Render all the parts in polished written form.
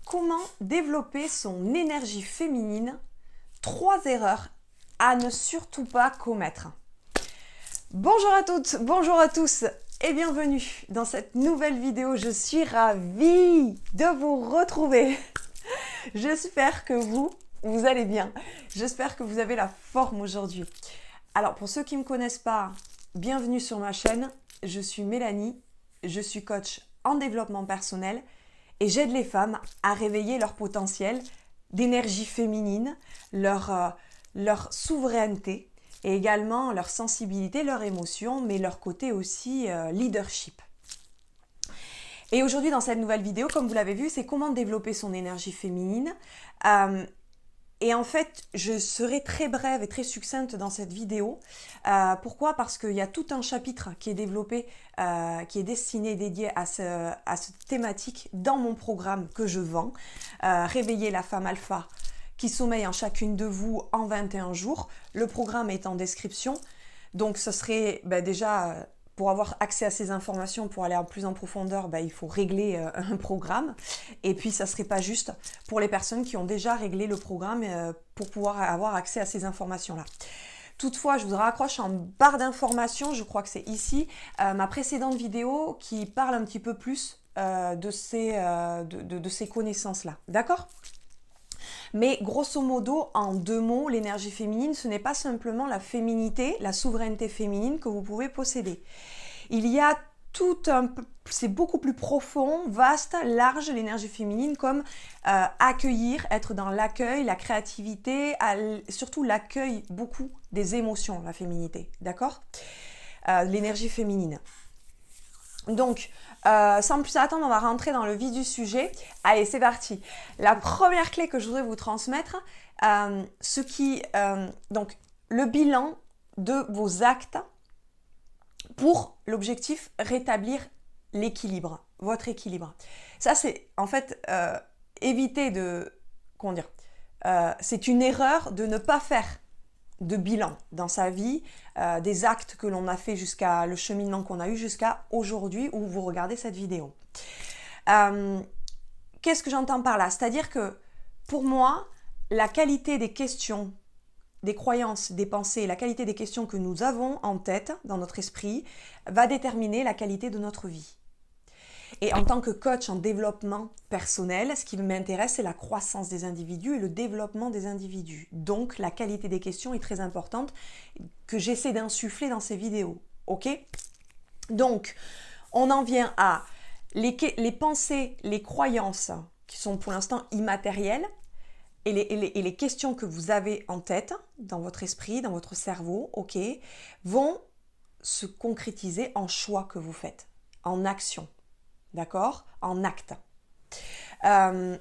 Comment développer son énergie féminine? 3 erreurs à ne surtout pas commettre. Bonjour à toutes, bonjour à tous et bienvenue dans cette nouvelle vidéo. Je suis ravie de vous retrouver. J'espère que vous allez bien. J'espère que vous avez la forme aujourd'hui. Alors pour ceux qui ne me connaissent pas, bienvenue sur ma chaîne. Je suis Mélanie, je suis coach en développement personnel et j'aide les femmes à réveiller leur potentiel d'énergie féminine, leur souveraineté et également leur sensibilité, leur émotion, mais leur côté aussi leadership. Et aujourd'hui, dans cette nouvelle vidéo, comme vous l'avez vu, c'est comment développer son énergie féminine. Et en fait, je serai très brève et très succincte dans cette vidéo. Pourquoi? Parce qu'il y a tout un chapitre qui est développé, qui est destiné et dédié à cette thématique dans mon programme que je vends. Réveiller la femme alpha qui sommeille en chacune de vous en 21 jours. Le programme est en description. Donc, ce serait déjà... Pour avoir accès à ces informations, pour aller plus en profondeur, il faut régler un programme. Et puis, ça ne serait pas juste pour les personnes qui ont déjà réglé le programme pour pouvoir avoir accès à ces informations-là. Toutefois, je vous raccroche en barre d'informations, je crois que c'est ici, ma précédente vidéo qui parle un petit peu plus de ces connaissances-là. D'accord ? Mais grosso modo, en 2 mots, l'énergie féminine, ce n'est pas simplement la féminité, la souveraineté féminine que vous pouvez posséder. Il y a c'est beaucoup plus profond, vaste, large, l'énergie féminine, comme accueillir, être dans l'accueil, la créativité, surtout l'accueil beaucoup des émotions, la féminité, d'accord ? L'énergie féminine. Donc, sans plus attendre, on va rentrer dans le vif du sujet. Allez, c'est parti. La première clé que je voudrais vous transmettre, donc le bilan de vos actes pour l'objectif rétablir l'équilibre, votre équilibre. Ça, c'est en fait éviter de, c'est une erreur de ne pas faire de bilan dans sa vie, des actes que l'on a fait jusqu'à le cheminement qu'on a eu jusqu'à aujourd'hui où vous regardez cette vidéo. Qu'est-ce que j'entends par là? C'est-à-dire que pour moi, la qualité des questions, des croyances, des pensées, la qualité des questions que nous avons en tête, dans notre esprit, va déterminer la qualité de notre vie. Et en tant que coach en développement personnel, ce qui m'intéresse, c'est la croissance des individus et le développement des individus. Donc, la qualité des questions est très importante que j'essaie d'insuffler dans ces vidéos. Ok ? Donc, on en vient à les pensées, les croyances qui sont pour l'instant immatérielles et les questions que vous avez en tête, dans votre esprit, dans votre cerveau, ok, vont se concrétiser en choix que vous faites, en action. D'accord ? En acte.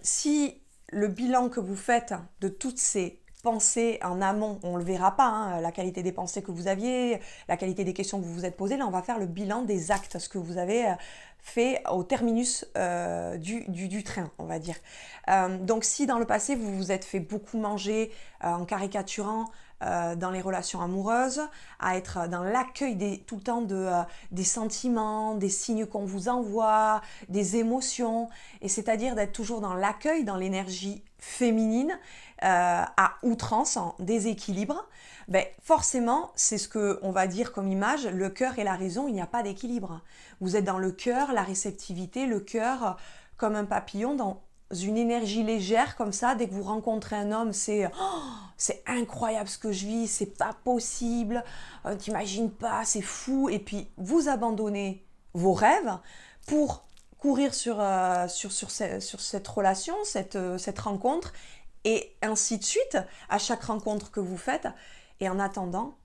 Si le bilan que vous faites de toutes ces pensées en amont, on ne le verra pas, la qualité des pensées que vous aviez, la qualité des questions que vous vous êtes posées, là on va faire le bilan des actes, ce que vous avez fait au terminus du train, on va dire. Donc si dans le passé vous vous êtes fait beaucoup manger en caricaturant, dans les relations amoureuses, à être dans l'accueil tout le temps des sentiments, des signes qu'on vous envoie, des émotions, et c'est-à-dire d'être toujours dans l'accueil, dans l'énergie féminine, à outrance, en déséquilibre, forcément, c'est ce qu'on va dire comme image, le cœur et la raison, il n'y a pas d'équilibre. Vous êtes dans le cœur, la réceptivité, le cœur comme un papillon dans une énergie légère comme ça. Dès que vous rencontrez un homme, c'est incroyable ce que je vis, c'est pas possible, t'imagines pas, c'est fou. Et puis vous abandonnez vos rêves pour courir sur cette relation, cette rencontre, et ainsi de suite à chaque rencontre que vous faites. Et en attendant,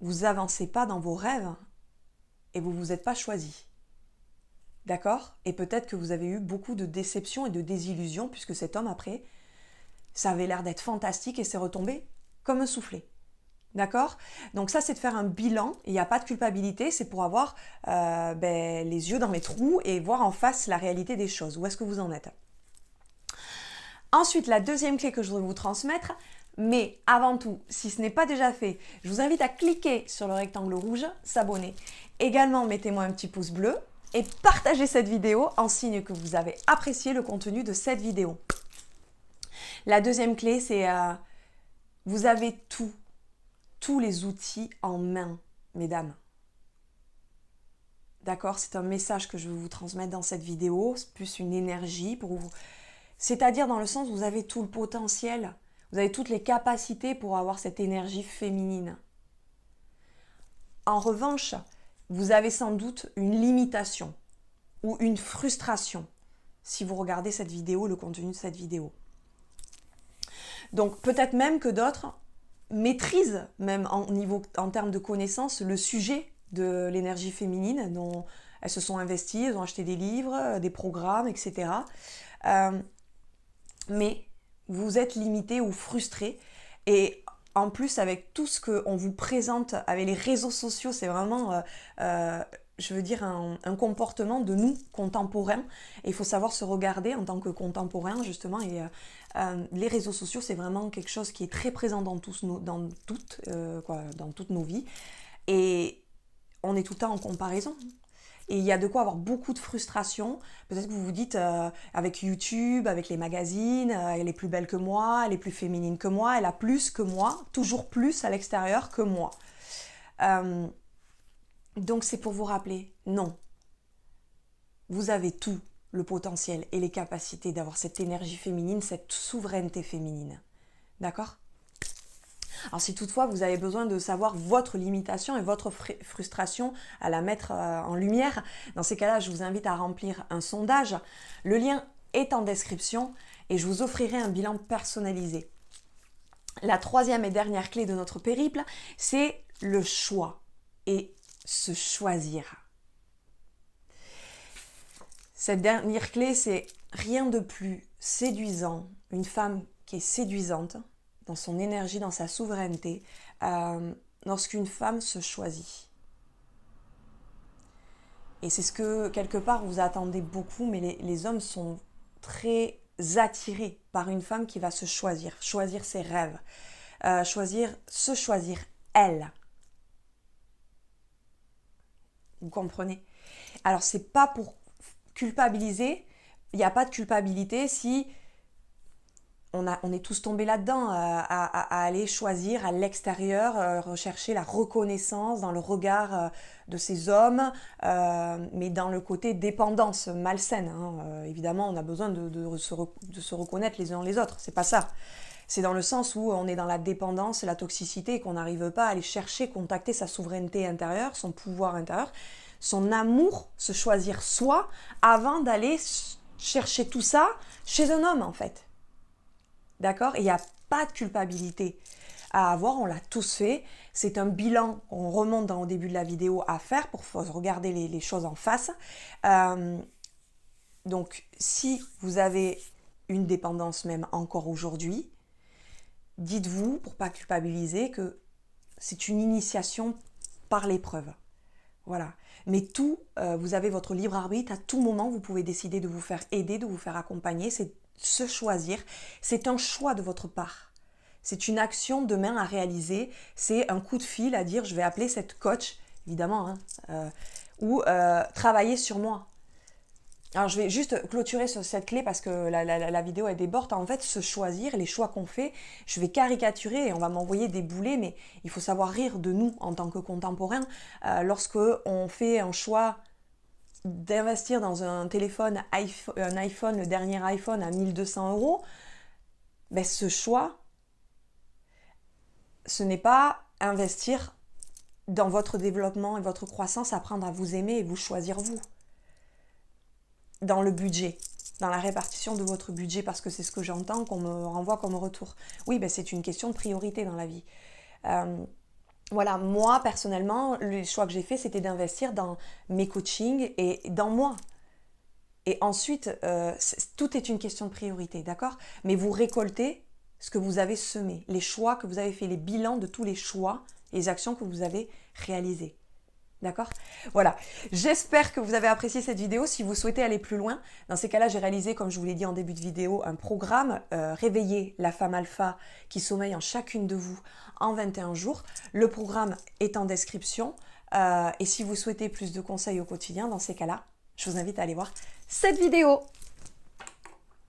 vous avancez pas dans vos rêves et vous vous êtes pas choisi. D'accord ? Et peut-être que vous avez eu beaucoup de déceptions et de désillusions puisque cet homme, après, ça avait l'air d'être fantastique et c'est retombé comme un soufflet. D'accord ? Donc ça, c'est de faire un bilan. Il n'y a pas de culpabilité, c'est pour avoir les yeux dans les trous et voir en face la réalité des choses. Où est-ce que vous en êtes ? Ensuite, la deuxième clé que je voudrais vous transmettre, mais avant tout, si ce n'est pas déjà fait, je vous invite à cliquer sur le rectangle rouge, s'abonner. Également, mettez-moi un petit pouce bleu et partagez cette vidéo en signe que vous avez apprécié le contenu de cette vidéo. La deuxième clé, c'est vous avez tous les outils en main, mesdames. D'accord? C'est un message que je veux vous transmettre dans cette vidéo, c'est plus une énergie pour vous. C'est-à-dire dans le sens où vous avez tout le potentiel, vous avez toutes les capacités pour avoir cette énergie féminine. En revanche, vous avez sans doute une limitation ou une frustration si vous regardez cette vidéo, le contenu de cette vidéo. Donc peut-être même que d'autres maîtrisent, même en termes de connaissances, le sujet de l'énergie féminine, dont elles se sont investies, elles ont acheté des livres, des programmes, etc. Mais vous êtes limité ou frustré. Et en plus, avec tout ce qu'on vous présente, avec les réseaux sociaux, c'est vraiment, je veux dire, un comportement de nous, contemporains. Et il faut savoir se regarder en tant que contemporain, justement. Et les réseaux sociaux, c'est vraiment quelque chose qui est très présent dans toutes nos vies. Et on est tout le temps en comparaison. Et il y a de quoi avoir beaucoup de frustration. Peut-être que vous vous dites, avec YouTube, avec les magazines, elle est plus belle que moi, elle est plus féminine que moi, elle a plus que moi, toujours plus à l'extérieur que moi. Donc c'est pour vous rappeler, non. Vous avez tout le potentiel et les capacités d'avoir cette énergie féminine, cette souveraineté féminine. D'accord ? Alors si toutefois vous avez besoin de savoir votre limitation et votre frustration, à la mettre en lumière, dans ces cas-là, je vous invite à remplir un sondage. Le lien est en description et je vous offrirai un bilan personnalisé. La troisième et dernière clé de notre périple, c'est le choix et se choisir. Cette dernière clé, c'est rien de plus séduisant, une femme qui est séduisante, dans son énergie, dans sa souveraineté, lorsqu'une femme se choisit. Et c'est ce que, quelque part, vous attendez beaucoup, mais les hommes sont très attirés par une femme qui va se choisir ses rêves, se choisir elle. Vous comprenez? Alors, c'est pas pour culpabiliser, il n'y a pas de culpabilité si on est tous tombés là-dedans, à aller choisir à l'extérieur, rechercher la reconnaissance dans le regard de ces hommes, mais dans le côté dépendance malsaine. Hein. Évidemment, on a besoin de se reconnaître les uns les autres, c'est pas ça. C'est dans le sens où on est dans la dépendance, la toxicité, et qu'on n'arrive pas à aller chercher, contacter sa souveraineté intérieure, son pouvoir intérieur, son amour, se choisir soi, avant d'aller chercher tout ça chez un homme, en fait. D'accord? Il n'y a pas de culpabilité à avoir, on l'a tous fait. C'est un bilan, on remonte dans le début de la vidéo à faire pour regarder les choses en face. Donc, si vous avez une dépendance même encore aujourd'hui, dites-vous, pour ne pas culpabiliser, que c'est une initiation par l'épreuve. Voilà. Mais vous avez votre libre arbitre, à tout moment, vous pouvez décider de vous faire aider, de vous faire accompagner. C'est se choisir, c'est un choix de votre part. C'est une action demain à réaliser, c'est un coup de fil à dire je vais appeler cette coach, évidemment, ou travailler sur moi. Alors je vais juste clôturer sur cette clé parce que la vidéo elle déborde. En fait, se choisir, les choix qu'on fait, je vais caricaturer et on va m'envoyer des boulets, mais il faut savoir rire de nous en tant que contemporains. Lorsque on fait un choix d'investir dans un téléphone iPhone, le dernier iPhone à 1200 €, ben ce choix, ce n'est pas investir dans votre développement et votre croissance, apprendre à vous aimer et vous choisir vous. Dans le budget, dans la répartition de votre budget, parce que c'est ce que j'entends qu'on me renvoie comme retour. Oui, ben c'est une question de priorité dans la vie. Voilà, moi, personnellement, le choix que j'ai fait, c'était d'investir dans mes coachings et dans moi. Et ensuite, tout est une question de priorité, d'accord? Mais vous récoltez ce que vous avez semé, les choix que vous avez fait, les bilans de tous les choix, les actions que vous avez réalisées. D'accord? Voilà, j'espère que vous avez apprécié cette vidéo. Si vous souhaitez aller plus loin, dans ces cas-là, j'ai réalisé, comme je vous l'ai dit en début de vidéo, un programme Réveiller la femme alpha qui sommeille en chacune de vous en 21 jours. Le programme est en description. Et si vous souhaitez plus de conseils au quotidien, dans ces cas-là, je vous invite à aller voir cette vidéo.